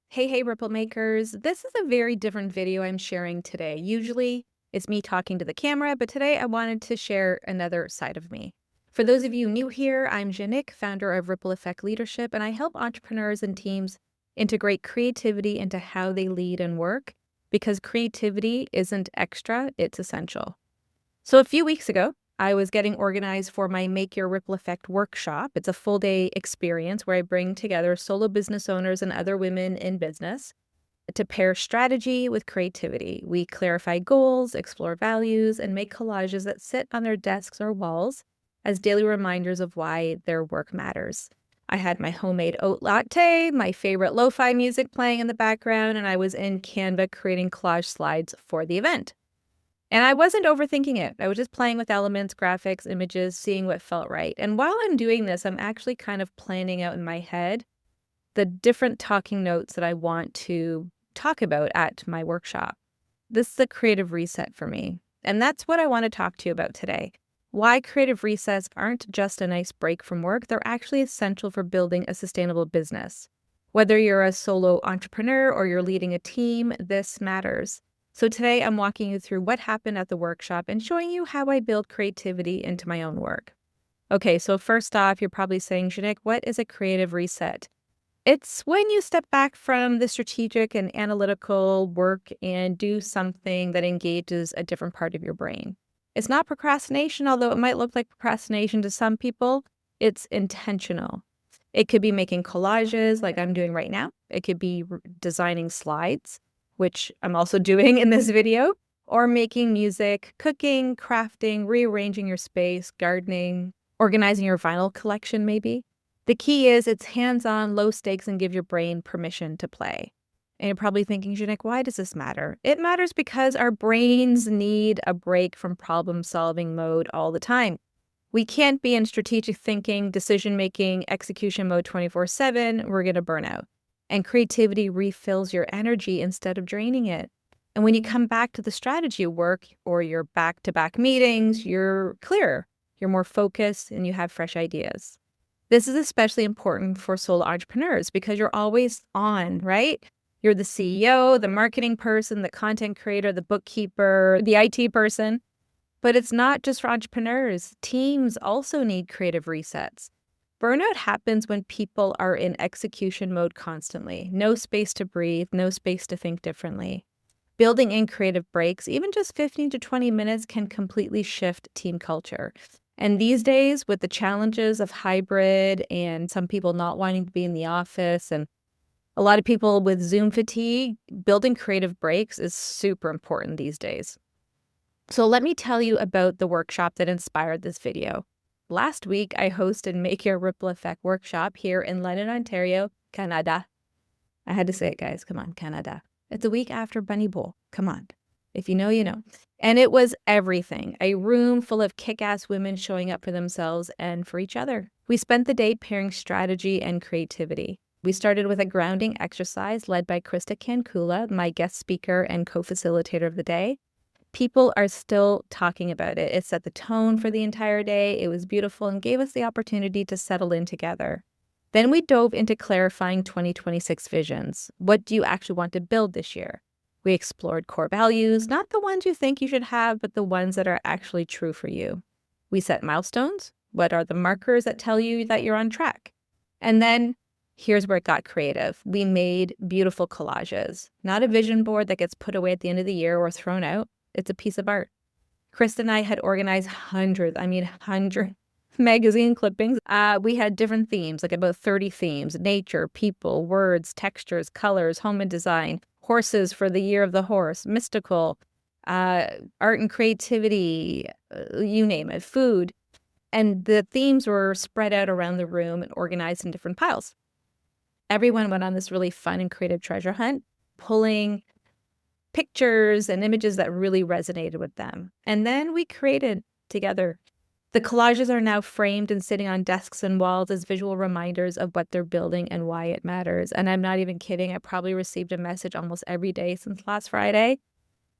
Hey, Ripple Makers. This is a very different video I'm sharing today. Usually it's me talking to the camera, but today I wanted to share another side of me. For those of you new here, I'm Janik, founder of Ripple Effect Leadership, and I help entrepreneurs and teams integrate creativity into how they lead and work because creativity isn't extra, it's essential. So a few weeks ago, I was getting organized for my Make Your Ripple Effect workshop. It's a full day experience where I bring together solo business owners and other women in business to pair strategy with creativity. We clarify goals, explore values, and make collages that sit on their desks or walls as daily reminders of why their work matters. I had my homemade oat latte, my favorite lo-fi music playing in the background, and I was in Canva creating collage slides for the event. And I wasn't overthinking it. I was just playing with elements, graphics, images, seeing what felt right. And while I'm doing this, I'm actually kind of planning out in my head the different talking notes that I want to talk about at my workshop. This is a creative reset for me. And that's what I want to talk to you about today. Why creative resets aren't just a nice break from work, they're actually essential for building a sustainable business. Whether you're a solo entrepreneur or you're leading a team, this matters. So today I'm walking you through what happened at the workshop and showing you how I build creativity into my own work. Okay, so first off, you're probably saying, Janik, what is a creative reset? It's when you step back from the strategic and analytical work and do something that engages a different part of your brain. It's not procrastination, although it might look like procrastination to some people. It's intentional. It could be making collages like I'm doing right now. It could be designing slides, which I'm also doing in this video, or making music, cooking, crafting, rearranging your space, gardening, organizing your vinyl collection maybe. The key is it's hands-on, low stakes, and give your brain permission to play. And you're probably thinking, Janik, why does this matter? It matters because our brains need a break from problem-solving mode all the time. We can't be in strategic thinking, decision-making, execution mode 24/7. We're going to burn out. And creativity refills your energy instead of draining it. And when you come back to the strategy work or your back-to-back meetings, you're clearer, you're more focused, and you have fresh ideas. This is especially important for solo entrepreneurs because you're always on, right? You're the CEO, the marketing person, the content creator, the bookkeeper, the IT person. But it's not just for entrepreneurs. Teams also need creative resets. Burnout happens when people are in execution mode constantly. No space to breathe, no space to think differently. Building in creative breaks, even just 15 to 20 minutes, can completely shift team culture. And these days, with the challenges of hybrid and some people not wanting to be in the office and a lot of people with Zoom fatigue, building creative breaks is super important these days. So let me tell you about the workshop that inspired this video. Last week, I hosted Make Your Ripple Effect workshop here in London, Ontario, Canada. I had to say it, guys. Come on, Canada. It's a week after Bunny Bowl. Come on. If you know, you know. And it was everything. A room full of kick-ass women showing up for themselves and for each other. We spent the day pairing strategy and creativity. We started with a grounding exercise led by Krista Kankula, my guest speaker and co-facilitator of the day. People are still talking about it. It set the tone for the entire day. It was beautiful and gave us the opportunity to settle in together. Then we dove into clarifying 2026 visions. What do you actually want to build this year? We explored core values, not the ones you think you should have, but the ones that are actually true for you. We set milestones. What are the markers that tell you that you're on track? And then here's where it got creative. We made beautiful collages, not a vision board that gets put away at the end of the year or thrown out. It's a piece of art. Krista and I had organized hundreds magazine clippings. We had different themes, like about 30 themes: nature, people, words, textures, colors, home and design, horses for the year of the horse, mystical, art and creativity, you name it, food. And the themes were spread out around the room and organized in different piles. Everyone went on this really fun and creative treasure hunt, pulling pictures and images that really resonated with them. And then we created together. The collages are now framed and sitting on desks and walls as visual reminders of what they're building and why it matters. And I'm not even kidding. I probably received a message almost every day since last Friday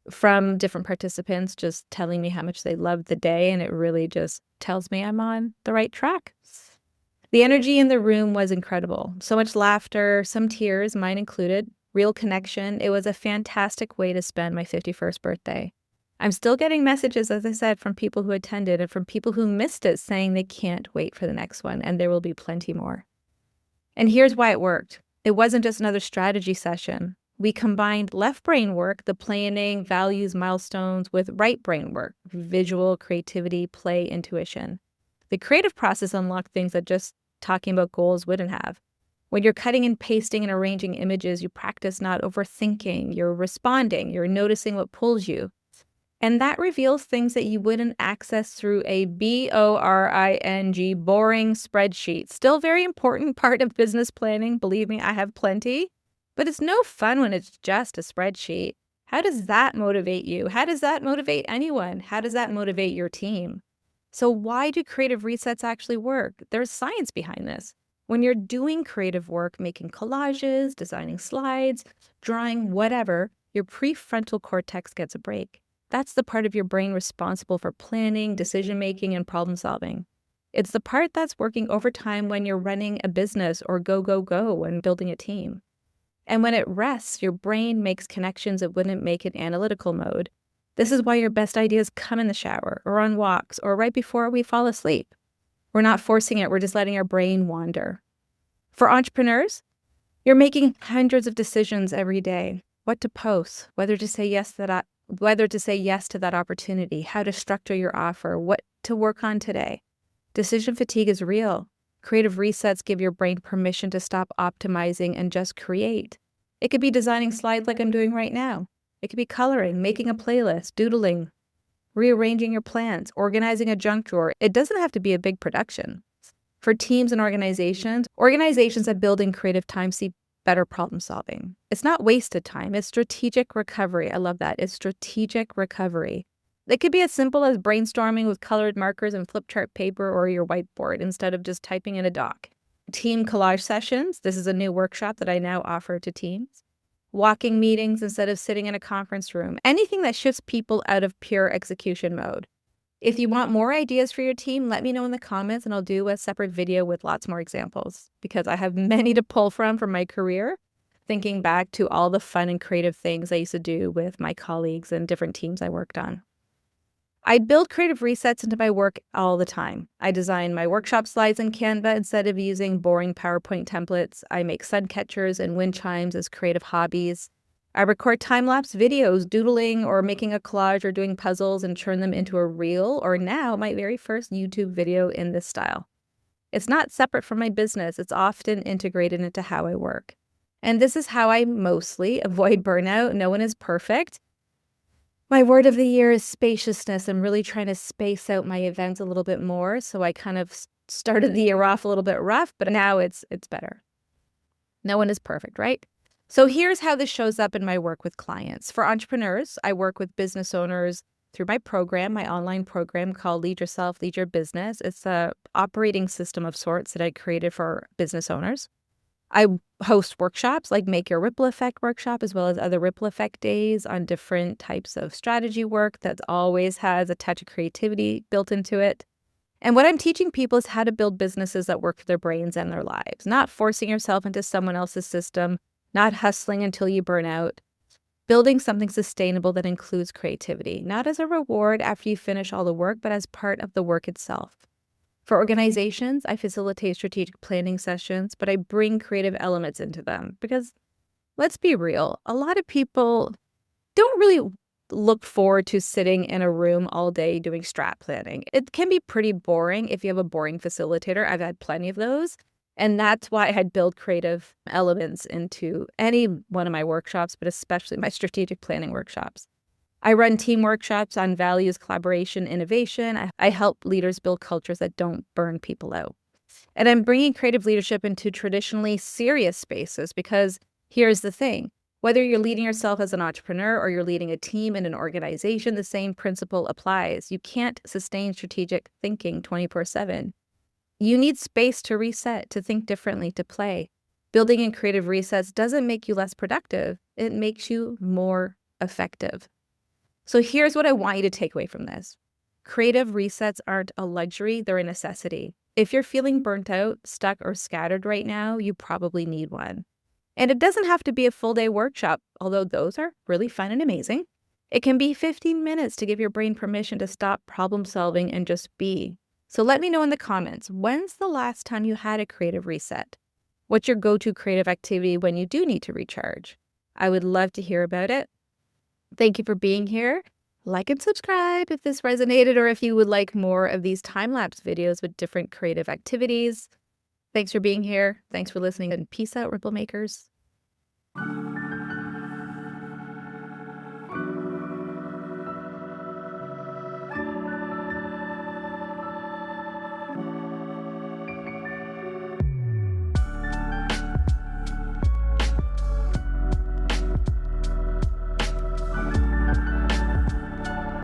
from different participants just telling me how much they loved the day. And it really just tells me I'm on the right track. The energy in the room was incredible. So much laughter, some tears, mine included. real connection. It was a fantastic way to spend my 51st birthday. I'm still getting messages, as I said, from people who attended and from people who missed it saying they can't wait for the next one, and there will be plenty more. And here's why it worked. It wasn't just another strategy session. We combined left brain work, the planning, values, milestones, with right brain work, visual, creativity, play, intuition. The creative process unlocked things that just talking about goals wouldn't have. When you're cutting and pasting and arranging images, you practice not overthinking, you're responding, you're noticing what pulls you. And that reveals things that you wouldn't access through a boring spreadsheet. Still very important part of business planning. Believe me, I have plenty. But it's no fun when it's just a spreadsheet. How does that motivate you? How does that motivate anyone? How does that motivate your team? So why do creative resets actually work? There's science behind this. When you're doing creative work, making collages, designing slides, drawing, whatever, your prefrontal cortex gets a break. That's the part of your brain responsible for planning, decision-making, and problem-solving. It's the part that's working overtime when you're running a business or go when building a team. And when it rests, your brain makes connections it wouldn't make in analytical mode. This is why your best ideas come in the shower or on walks or right before we fall asleep. We're not forcing it, we're just letting our brain wander. For entrepreneurs, you're making hundreds of decisions every day. What to post, whether to say yes to that opportunity, how to structure your offer, what to work on today. Decision fatigue is real. Creative resets give your brain permission to stop optimizing and just create. It could be designing slides like I'm doing right now. It could be coloring, making a playlist, doodling, rearranging your plans, organizing a junk drawer. It doesn't have to be a big production. For teams and organizations that build in creative time see better problem solving. It's not wasted time, it's strategic recovery. I love that. It's strategic recovery. It could be as simple as brainstorming with colored markers and flip chart paper or your whiteboard instead of just typing in a doc. Team collage sessions. This is a new workshop that I now offer to teams. Walking meetings instead of sitting in a conference room. Anything that shifts people out of pure execution mode. If you want more ideas for your team, let me know in the comments and I'll do a separate video with lots more examples because I have many to pull from my career, thinking back to all the fun and creative things I used to do with my colleagues and different teams I worked on. I build creative resets into my work all the time. I design my workshop slides in Canva instead of using boring PowerPoint templates. I make sun catchers and wind chimes as creative hobbies. I record time-lapse videos, doodling or making a collage or doing puzzles and turn them into a reel, or now my very first YouTube video in this style. It's not separate from my business. It's often integrated into how I work. And this is how I mostly avoid burnout. No one is perfect. My word of the year is spaciousness. I'm really trying to space out my events a little bit more. So I kind of started the year off a little bit rough, but now it's better. No one is perfect, right? So here's how this shows up in my work with clients. For entrepreneurs, I work with business owners through my program, my online program called Lead Yourself, Lead Your Business. It's a operating system of sorts that I created for business owners. I host workshops like Make Your Ripple Effect workshop, as well as other ripple effect days on different types of strategy work that always has a touch of creativity built into it. And what I'm teaching people is how to build businesses that work for their brains and their lives, not forcing yourself into someone else's system, not hustling until you burn out, building something sustainable that includes creativity, not as a reward after you finish all the work, but as part of the work itself. For organizations, I facilitate strategic planning sessions, but I bring creative elements into them because, let's be real, a lot of people don't really look forward to sitting in a room all day doing strat planning. It can be pretty boring if you have a boring facilitator. I've had plenty of those. And that's why I had built creative elements into any one of my workshops, but especially my strategic planning workshops. I run team workshops on values, collaboration, innovation. I help leaders build cultures that don't burn people out. And I'm bringing creative leadership into traditionally serious spaces because here's the thing. Whether you're leading yourself as an entrepreneur or you're leading a team in an organization, the same principle applies. You can't sustain strategic thinking 24/7. You need space to reset, to think differently, to play. Building in creative resets doesn't make you less productive. It makes you more effective. So here's what I want you to take away from this. Creative resets aren't a luxury, they're a necessity. If you're feeling burnt out, stuck, or scattered right now, you probably need one. And it doesn't have to be a full-day workshop, although those are really fun and amazing. It can be 15 minutes to give your brain permission to stop problem solving and just be. So let me know in the comments, when's the last time you had a creative reset? What's your go-to creative activity when you do need to recharge? I would love to hear about it. Thank you for being here. Like and subscribe if this resonated or if you would like more of these time-lapse videos with different creative activities. Thanks for being here. Thanks for listening, and peace out, Ripple Makers.